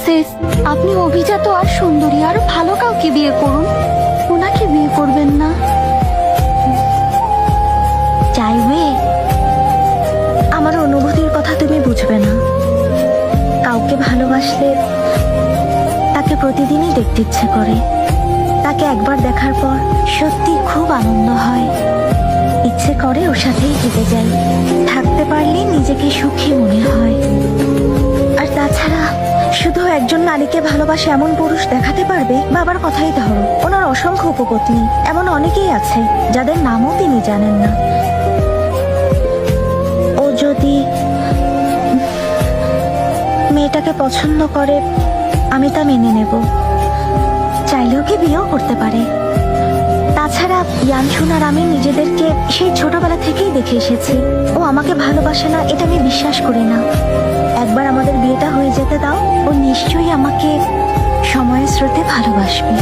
Princess, আপনি অভিজাত আর সুন্দরী আরো ভালো কাউকে বিয়ে করুন, ওনাকে বিয়ে করবেন না। চাইবে, আমার অনুভূতির কথা তুমি বুঝবে না। কাউকে ভালোবাসলে তাকে প্রতিদিনই দেখতে ইচ্ছে করে। তাকে একবার দেখার পর সত্যি খুব আনন্দ হয়, ইচ্ছে করে ওর সাথেই থেকে যাই। থাকতে পারলে নিজেকে সুখী মনে হয়। আর তাছাড়া শুধু একজন নারীকে ভালোবাসে এমন পুরুষ দেখাতে পারবে? বাবার কথাই ধরো, ওনার অসংখ্য উপপত্নী, এমন অনেকেই আছে যাদের নামও তিনি জানেন না। ও যদি মেয়েটাকে পছন্দ করে, আমি তা মেনে নেব। চাইলে ওকে বিয়েও করতে পারে। তাছাড়া ইয়ানশুন আর আমি নিজেদেরকে সেই ছোটবেলা থেকেই দেখে এসেছি। ও আমাকে ভালোবাসে না এটা আমি বিশ্বাস করি না। একবার আমাদের বিয়েটা হয়ে যেতে দাও, ও নিশ্চয়ই আমাকে সময়ের স্রোতে ভালোবাসবে।